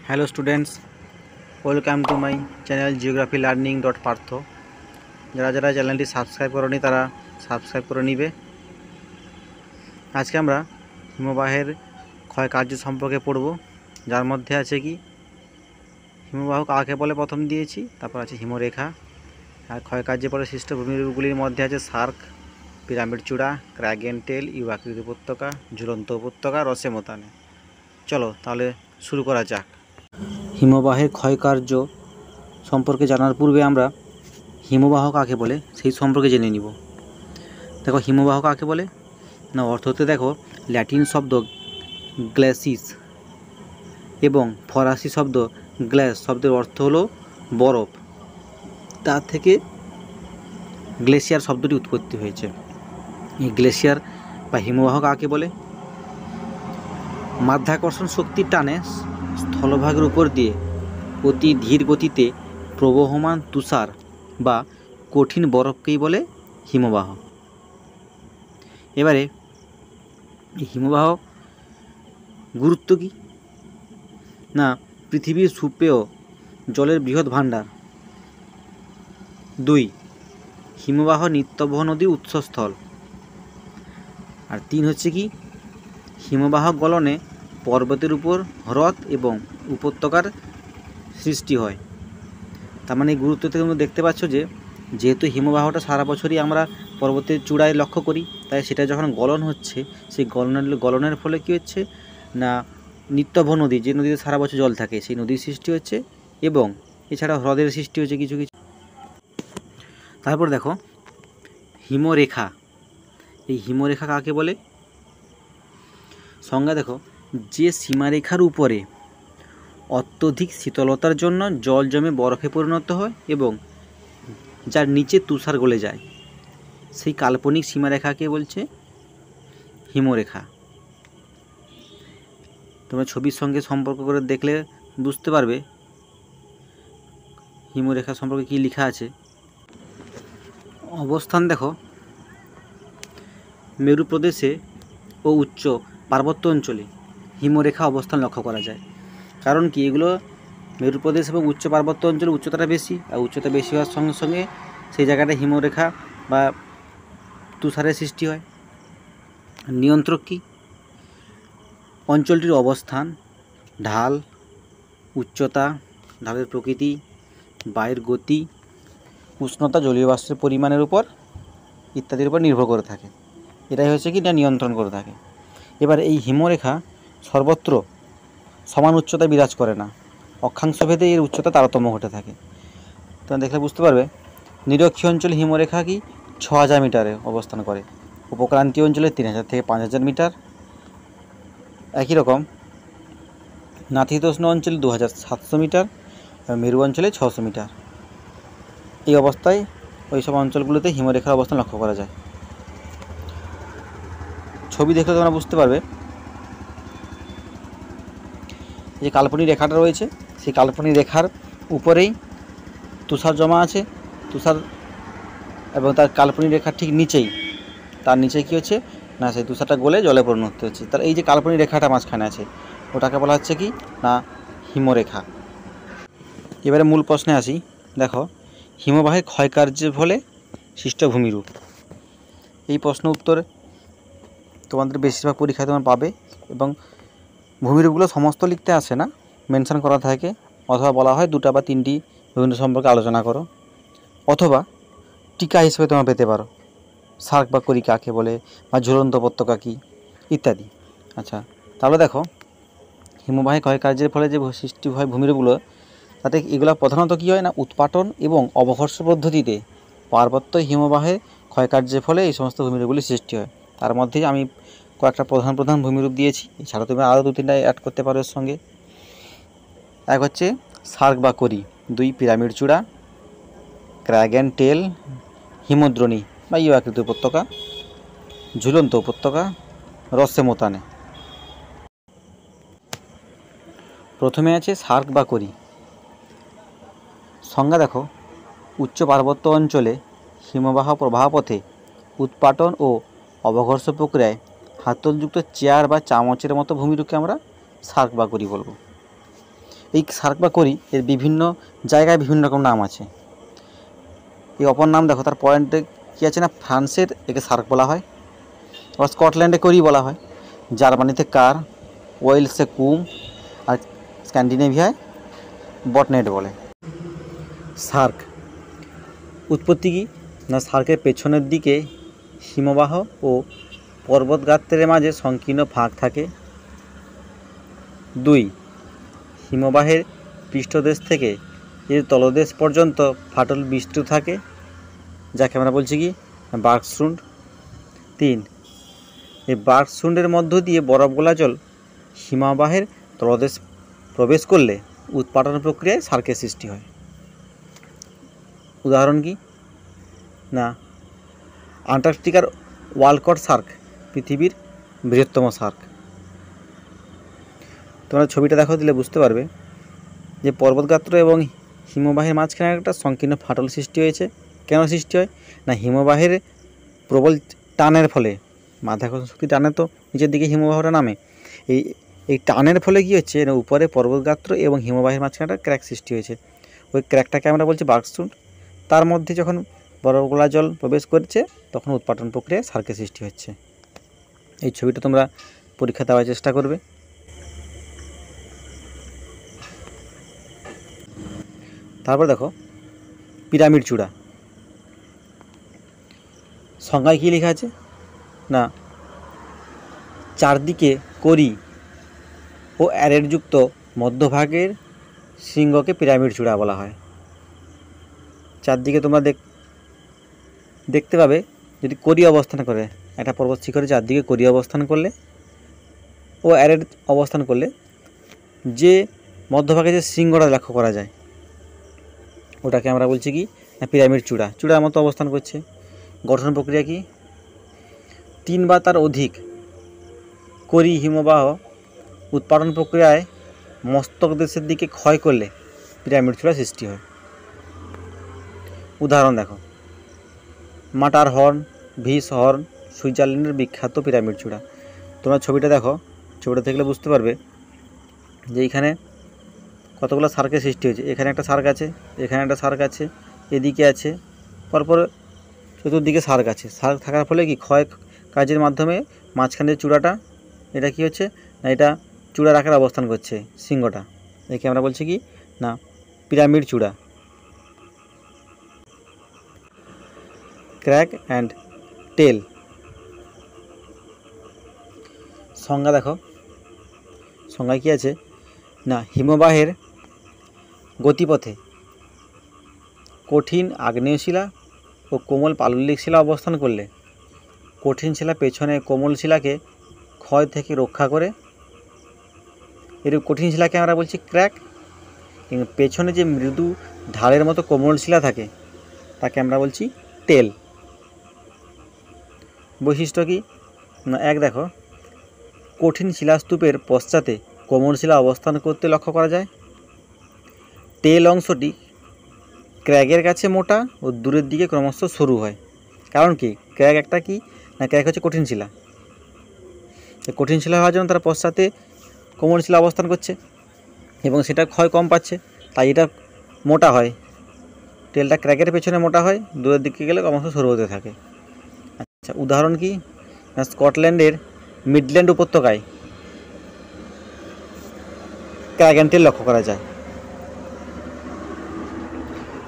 Hello students, welcome to my channel geography learning dot Partha. যারা যারা চ্যানেলটি সাবস্ক্রাইব করনি তারা সাবস্ক্রাইব করে নিবে। আজকে আমরা হিমবাহের ক্ষয়কার্য সম্পর্কে পড়ব, যার মধ্যে আছে কি হিমবাহ কাকে বলে প্রথম দিয়েছি, তারপর আছে হিমরেখা, আর ক্ষয়কার্যে পরে সৃষ্ট ভূমিরূপগুলির মধ্যে আছে সার্ক, পিরামিড চূড়া, ক্র্যাগেন টেল, ইউআকৃতি উপত্যকা, ঝুলন্ত উপত্যকা, রসে মোতানে। চলো তাহলে শুরু করা যাক। হিমবাহের ক্ষয়কার্য সম্পর্কে জানার পূর্বে আমরা হিমবাহ কাকে বলে সেই সম্পর্কে জেনে নিব। দেখো, হিমবাহ কাকে বলে না, অর্থ হতে দেখো ল্যাটিন শব্দ গ্ল্যাসিস এবং ফরাসি শব্দ গ্ল্যাস শব্দের অর্থ হলো বরফ। তার থেকে গ্লেশিয়ার শব্দটি উৎপত্তি হয়েছে। এই গ্লেশিয়ার বা হিমবাহ কাকে বলে? মাধ্যাকর্ষণ শক্তির টানে স্থলভাগের উপর দিয়ে অতি ধীর গতিতে প্রবহমান তুষার বা কঠিন বরফকেই বলে হিমবাহ। এবারে এই হিমবাহ গুরুত্ব কী না, পৃথিবীর সুপেয় জলের বৃহৎ ভাণ্ডার। 2, হিমবাহ নিত্যবহ নদীর উৎসস্থল। আর 3 হচ্ছে কি, হিমবাহ গলনে পর্বতের উপর হ্রদ এবং উপত্যকার সৃষ্টি হয়। তার মানে এই গুরুত্ব থেকে তোমরা দেখতে পাচ্ছ যে যেহেতু হিমবাহটা সারা বছরই আমরা পর্বতের চূড়ায় লক্ষ্য করি, তাই সেটা যখন গলন হচ্ছে, সেই গলনের ফলে কী হচ্ছে না, নিত্যবহ নদী, যে নদীতে সারা বছর জল থাকে, সেই নদীর সৃষ্টি হচ্ছে এবং এছাড়া হ্রদের সৃষ্টি হচ্ছে কিছু কিছু। তারপর দেখো হিমরেখা। এই হিমরেখা কাকে বলে? সংজ্ঞা দেখো, যে সীমারেখার উপরে অত্যধিক শীতলতার জন্য জল জমে বরফে পরিণত হয় এবং যার নিচে তুষার গলে যায়, সেই কাল্পনিক সীমারেখাকে বলছে হিমরেখা। তোমরা ছবির সঙ্গে সম্পর্ক করে দেখলে বুঝতে পারবে হিমরেখা সম্পর্কে কী লেখা আছে। অবস্থান দেখো, মেরু প্রদেশে ও উচ্চ পার্বত্য অঞ্চলে হিমরেখা অবস্থান লক্ষ্য করা যায়। কারণ কি, এগুলো মেরু প্রদেশ এবং উচ্চ পার্বত্য অঞ্চলে উচ্চতাটা বেশি, আর উচ্চতা বেশি হওয়ার সঙ্গে সঙ্গে সেই জায়গাটা হিমরেখা বা তুষারের সৃষ্টি হয়। নিয়ন্ত্রক কি? অঞ্চলটির অবস্থান, ঢাল, উচ্চতা, ঢালের প্রকৃতি, বায়ুর গতি, উষ্ণতা, জলীয় বাষ্পের পরিমাণের উপর ইত্যাদির উপর নির্ভর করে থাকে। এটাই হচ্ছে কি না, নিয়ন্ত্রণ করে থাকে। এবার এই হিমরেখা সর্বত্র সমান উচ্চতায় বিরাজ করে না, অক্ষাংশভেদে এর উচ্চতা তারতম্য ঘটে থাকে। তোমরা দেখলে বুঝতে পারবে। নিরক্ষীয় অঞ্চলে হিমরেখা কি 6000 মিটারে অবস্থান করে, উপক্রান্তীয় অঞ্চলে 3000 থেকে 5000 মিটার। একই রকম নাতিশীতোষ্ণ অঞ্চলে 2700 মিটার, মেরু অঞ্চলে 600 মিটার। এই অবস্থায় ওই সব অঞ্চলগুলোতে হিমরেখার অবস্থান লক্ষ্য করা যায়। ছবি দেখলে তোমরা বুঝতে পারবে যে কাল্পনিক রেখাটা রয়েছে, সেই কাল্পনিক রেখার উপরেই তুষার জমা আছে, তুষার এবং তার কাল্পনিক রেখার ঠিক নিচেই, তার নিচে কী হচ্ছে না, সেই তুষারটা গলে জলে পরিণত হচ্ছে। তার এই যে কাল্পনিক রেখাটা মাঝখানে আছে, ওটাকে বলা হচ্ছে কি না, হিমরেখা। এবারে মূল প্রশ্নে আসি। দেখো, হিমবাহের ক্ষয়কার্যের ফলে সৃষ্ট ভূমিরূপ। এই প্রশ্ন উত্তর তোমাদের বেশিরভাগ পরীক্ষায় তোমরা পাবে, এবং ভূমিরূপগুলো সমস্ত লিখতে আসে না, মেনশন করা থাকে, অথবা বলা হয় 2টা বা 3টি ভূমিরূপ সম্পর্কে আলোচনা করো, অথবা টিকা হিসেবে তোমরা পেতে পারো, সার্ক বা করি কাকে বলে, বা ঝুলন্ত উপত্যকা কী ইত্যাদি। আচ্ছা, তাহলে দেখো হিমবাহের ক্ষয়কার্যের ফলে যে সৃষ্টি হয় ভূমিরূপগুলো, তাতে এগুলো প্রধানত কী হয় না, উৎপাটন এবং অবঘর্ষ পদ্ধতিতে পার্বত্য হিমবাহের ক্ষয়কার্যের ফলে এই সমস্ত ভূমিরূপগুলি সৃষ্টি হয়। তার মধ্যে আমি কয়েকটা প্রধান ভূমিরূপ দিয়েছি, এছাড়া তুমি আরও 2-3টা অ্যাড করতে পারো এর সঙ্গে। এক হচ্ছে সার্ক বা করি, 2 পিরামিড চূড়া, ক্র্যাগেন টেল, হিমদ্রোণী বা ইউআকৃতি উপত্যকা, ঝুলন্ত উপত্যকা, রসে মোতানে। প্রথমে আছে সার্ক বা করি। সংজ্ঞা দেখো, উচ্চ পার্বত্য অঞ্চলে হিমবাহ প্রবাহপথে উৎপাটন ও অবঘর্ষ প্রক্রিয়ায় হাতলযুক্ত চেয়ার বা চামচের মতো ভূমিরূপকে আমরা সার্ক বা করি বলবো। এই সার্ক বা করি এর বিভিন্ন জায়গায় বিভিন্ন রকম নাম আছে। এই অপর নাম দেখো, তার পয়েন্টে কী আছে না, ফ্রান্সের একে সার্ক বলা হয়, আবার স্কটল্যান্ডে করি বলা হয়, জার্মানিতে কার, ওয়েলসে কুম, আর স্ক্যান্ডিনেভিয়ায় বটনেট বলে। সার্ক উৎপত্তি কী না, সার্কের পেছনের দিকে হিমবাহ ও পর্বতগাত্রের মাঝে সংকীর্ণ ফাঁক থাকে। 2, হিমবাহের পৃষ্ঠদেশ থেকে এর তলদেশ পর্যন্ত ফাটল বিস্তৃত থাকে, যাকে আমরা বলছি কি বার্গশুন্ড। 3, এই বার্গশুন্ডের মধ্য দিয়ে বরফ গলা জল হিমবাহের তলদেশ প্রবেশ করলে উৎপাটন প্রক্রিয়ায় সার্কের সৃষ্টি হয়। উদাহরণ কি না, আন্টার্কটিকার ওয়ালকট সার্ক পৃথিবীর বৃহত্তম সার্ক। তোমরা ছবিটা দেখো, দিলে বুঝতে পারবে যে পর্বতগাত্র এবং হিমবাহের মাঝখানে একটা সংকীর্ণ ফাটল সৃষ্টি হয়েছে। কেন সৃষ্টি হয় না, হিমবাহের প্রবল টানের ফলে, মাধ্যাকর্ষণ শক্তি টানে তো নিচের দিকে হিমবাহটা নামে, এই টানের ফলে কী হচ্ছে না, উপরে পর্বতগাত্র এবং হিমবাহের মাঝখানে একটা ক্র্যাক সৃষ্টি হয়েছে। ওই ক্র্যাকটাকে আমরা বলছি বার্গশুন্ড। তার মধ্যে যখন বরফ গলা জল প্রবেশ করছে তখন উৎপাটন প্রক্রিয়ায় সার্কের সৃষ্টি হচ্ছে। এই ছবিটা তোমরা পরীক্ষা দেওয়ার চেষ্টা করবে। তারপর দেখো পিরামিড চূড়া। সংজ্ঞায় কী লেখা আছে না, চারদিকে করি ও অ্যারেটযুক্ত মধ্যভাগের শৃঙ্গকে পিরামিড চূড়া বলা হয়। চারদিকে তোমরা দেখতে পাবে, যদি করি অবস্থান করে, একটা পর্বত শিখরে চারদিকে করি অবস্থান করলে ও অ্যারেট অবস্থান করলে যে মধ্যভাগে যে শৃঙ্গটা লক্ষ্য করা যায় ওটাকে আমরা বলছি কি না পিরামিড চূড়া। চূড়ার মতো অবস্থান করছে। গঠন প্রক্রিয়া কি, 3 বা তার অধিক করি হিমবাহ উৎপাদন প্রক্রিয়ায় মস্তক দেশের দিকে ক্ষয় করলে পিরামিড চূড়া সৃষ্টি হয়। উদাহরণ দেখো, মাটারহর্ন, ভিসহর্ন সুইজারল্যান্ডের বিখ্যাত পিরামিড চূড়া। তোমরা ছবিটা দেখো, ছবিটা দেখলে বুঝতে পারবে যে এইখানে কতগুলো সার্কের সৃষ্টি হয়েছে। এখানে একটা সার্ক আছে, এখানে একটা সার্ক আছে, এদিকে আছে, পরপর চতুর্দিকে সার্ক আছে। সার্ক থাকার ফলে কি ক্ষয় কাজের মাধ্যমে মাঝখানে যে চূড়াটা, এটা কি হচ্ছে না, এটা চূড়ার আকারে অবস্থান করছে শৃঙ্গটা, একে আমরা বলছি কি না পিরামিড চূড়া। Crack and tell. সংজ্ঞা দেখো, সংজ্ঞায় কী আছে না, হিমবাহের গতিপথে কঠিন আগ্নেয় শিলা ও কোমল পাললিক শিলা অবস্থান করলে কঠিন শিলা পেছনে কোমল শিলাকে ক্ষয় থেকে রক্ষা করে। এর কঠিন শিলাকে আমরা বলছি ক্র্যাক, কিন্তু পেছনে যে মৃদু ঢালের মতো কোমল শিলা থাকে তাকে আমরা বলছি টেল। বৈশিষ্ট্য কি না, 1 দেখো, কঠিন শিলাস্তূপের পশ্চাতে কোমল শিলা অবস্থান করতে লক্ষ্য করা যায়। টেল অংশটি ক্র্যাগের কাছে মোটা ও দূরের দিকে ক্রমশ সরু হয়। কারণ কি, ক্র্যাগ একটা কি না, ক্র্যাগ হচ্ছে কঠিন শিলা। কঠিন শিলা হওয়ার জন্য তার পশ্চাতে কোমল শিলা অবস্থান করছে এবং সেটা ক্ষয় কম পাচ্ছে, তাই এটা মোটা হয়। টেলটা ক্র্যাগের পেছনে মোটা হয়, দূরের দিকে গেলে ক্রমশ সরু হতে থাকে। আচ্ছা, উদাহরণ কি না, স্কটল্যান্ডের মিডল্যান্ড উপত্যকায় ক্র্যাগ অ্যান্ড টেল লক্ষ্য করা যায়।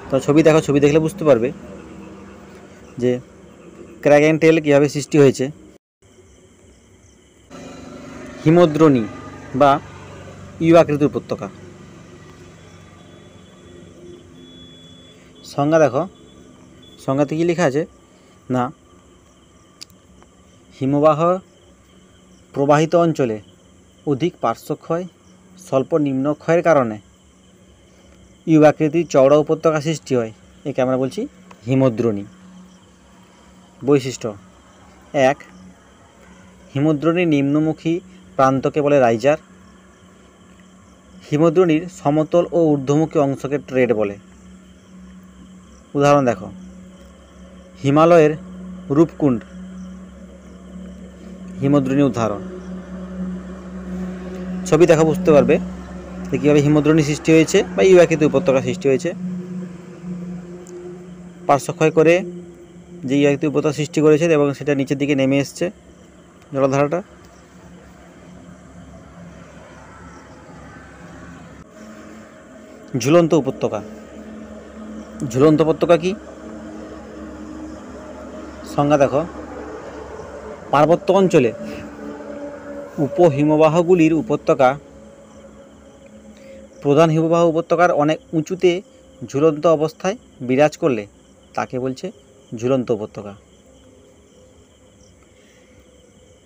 তো ছবি দেখো, ছবি দেখলে বুঝতে পারবে যে ক্র্যাগ অ্যান্ড টেল কীভাবে সৃষ্টি হয়েছে। হিমদ্রোণী বা ইউ আকৃতির উপত্যকা। সংজ্ঞা দেখো, সংজ্ঞাতে কী লেখা আছে না, হিমবাহ প্রবাহিত অঞ্চলে অধিক পার্শ্বক্ষয়, স্বল্প নিম্নক্ষয়ের কারণে ইউ আকৃতির চওড়া উপত্যকা সৃষ্টি হয়, একে আমরা বলছি হিমদ্রোণী। বৈশিষ্ট্য 1, হিমদ্রোণীর নিম্নমুখী প্রান্তকে বলে রাইজার। হিমদ্রোণীর সমতল ও ঊর্ধ্বমুখী অংশকে ট্রেড বলে। উদাহরণ দেখো, হিমালয়ের রূপকুণ্ড হিমদ্রোণী উদাহরণ। ছবি দেখা বুঝতে পারবে তো কীভাবে হিমদ্রোণী সৃষ্টি হয়েছে বা ইউ আকৃতি উপত্যকা সৃষ্টি হয়েছে? পার্শ্বক্ষয় করে যে ইউ আকৃতি উপত্যকা সৃষ্টি করেছে এবং সেটা নিচের দিকে নেমে এসছে জলধারাটা। ঝুলন্ত উপত্যকা। ঝুলন্ত উপত্যকা কি? সংজ্ঞা দেখো, পার্বত্য অঞ্চলে উপহিমবাহগুলির উপত্যকা প্রধান হিমবাহ উপত্যকার অনেক উঁচুতে ঝুলন্ত অবস্থায় বিরাজ করলে তাকে বলছে ঝুলন্ত উপত্যকা।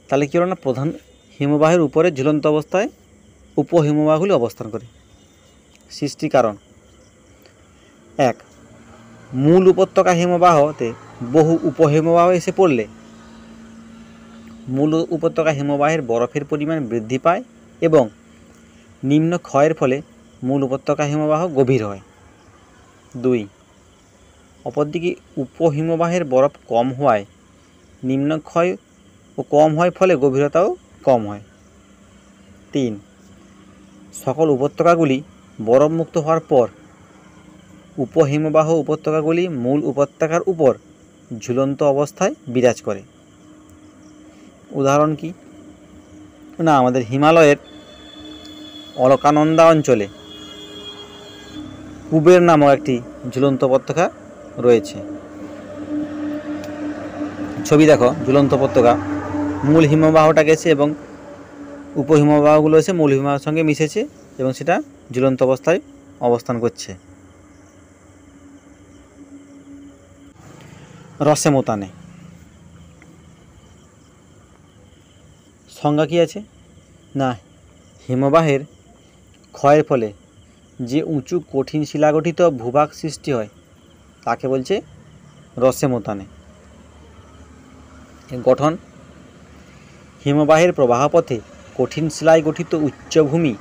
তাহলে কী হলো না, প্রধান হিমবাহের উপরে ঝুলন্ত অবস্থায় উপহিমবাহগুলি অবস্থান করে। সৃষ্টির কারণ: 1. মূল উপত্যকা হিমবাহতে বহু উপহিমবাহ এসে পড়লে মূল উপত্যকা হিমবাহের বরফের পরিমাণ বৃদ্ধি পায় এবং নিম্ন ক্ষয়ের ফলে মূল উপত্যকা হিমবাহ গভীর হয়। 2. অপরদিকে উপহিমবাহের বরফ কম হওয়ায় নিম্ন ক্ষয় ও কম হয়, ফলে গভীরতাও কম হয়। 3. সকল উপত্যকাগুলি বরফমুক্ত হওয়ার পর উপহিমবাহ উপত্যকাগুলি মূল উপত্যকার উপর ঝুলন্ত অবস্থায় বিরাজ করে। উদাহরণ কি না, আমাদের হিমালয়ের অলকানন্দা অঞ্চলে কুবের নামক একটি ঝুলন্ত উপত্যকা রয়েছে। ছবি দেখো, ঝুলন্ত উপত্যকা, মূল হিমবাহটা গেছে এবং উপহিমবাহগুলো এসে মূল হিমবাহের সঙ্গে মিশেছে এবং সেটা ঝুলন্ত অবস্থায় অবস্থান করছে। রসেমোতানে সংজ্ঞা কী আছে না, হিমবাহের ক্ষয়ের ফলে যে উঁচু কঠিন শিলাগঠিত ভূভাগ সৃষ্টি হয় তাকে বলছে রসেমোতানে। গঠন: হিমবাহের প্রবাহপথে কঠিন শিলায় গঠিত উচ্চভূমি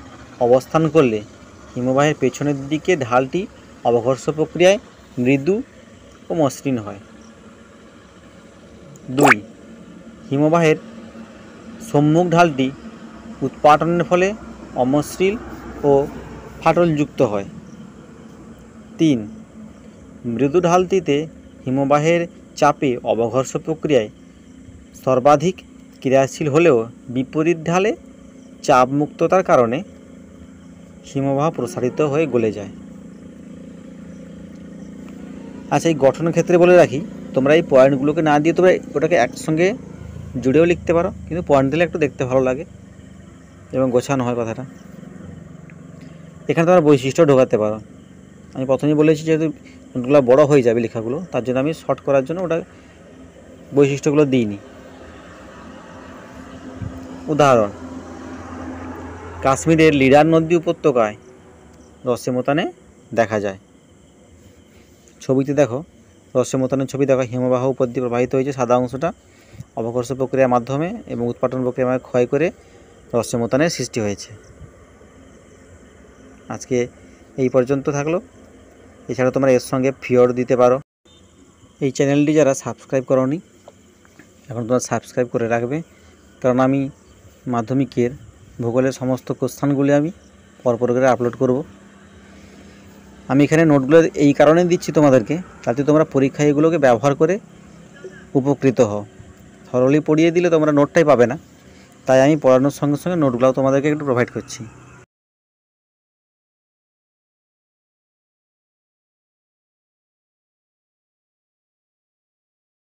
অবস্থান করলে হিমবাহের পেছনের দিকে ঢালটি অবঘর্ষ প্রক্রিয়ায় মৃদু ও মসৃণ হয়। 2. হিমবাহের সম্মুখ ঢালটি উৎপাটনের ফলে অমসৃণ ও ফাটলযুক্ত হয়। 3. মৃদু ঢালটিতে হিমবাহের চাপে অবঘর্ষ প্রক্রিয়ায় সর্বাধিক ক্রিয়াশীল হলেও বিপরীত ঢালে চাপ মুক্ততার কারণে হিমবাহ প্রসারিত হয়ে গলে যায়। আচ্ছা, এই গঠনের ক্ষেত্রে বলে রাখি, তোমরা এই পয়েন্টগুলোকে না দিয়ে তোমরা ওটাকে একসঙ্গে জুড়েও লিখতে পারো, কিন্তু পয়েন্ট দিলে একটু দেখতে ভালো লাগে এবং গোছানো হয় কথাটা। এখানে তোমরা বৈশিষ্ট্য ঢোকাতে পারো। আমি প্রথমেই বলেছি যেহেতু নোটগুলো বড়ো হয়ে যাবে লেখাগুলো, তার জন্য আমি শর্ট করার জন্য ওটা বৈশিষ্ট্যগুলো দিইনি। উদাহরণ: কাশ্মীরের লিডার নদী উপত্যকায় রসেমোতানে দেখা যায়। ছবিতে দেখো, রসেমোতানের ছবি দেখো, হিমবাহ উপর দিয়ে প্রবাহিত হয়েছে, সাদা অংশটা অবঘর্ষ প্রক্রিয়ার মাধ্যমে এবং উৎপাটন প্রক্রিয়ার মাধ্যমে ক্ষয় করে রসেমোতানের সৃষ্টি হয়েছে। আজকে এই পর্যন্ত থাকলো। এছাড়া তোমরা এর সঙ্গে ফিওর দিতে পারো। এই চ্যানেলটি যারা সাবস্ক্রাইব করোনি এখন তোমরা সাবস্ক্রাইব করে রাখবে, কারণ আমি মাধ্যমিকের ভূগোলের সমস্ত কোশ্চেনগুলি আমি পরপর করে আপলোড করব। আমি এখানে নোটগুলো এই কারণে দিচ্ছি তোমাদেরকে, যাতে তোমরা পরীক্ষায় এগুলোকে ব্যবহার করে উপকৃত হও। থরলি পড়িয়ে দিলে তোমরা নোটটাই পাবে না, তাই আমি পড়ানোর সঙ্গে সঙ্গে নোটগুলোও তোমাদেরকে একটু প্রোভাইড করছি।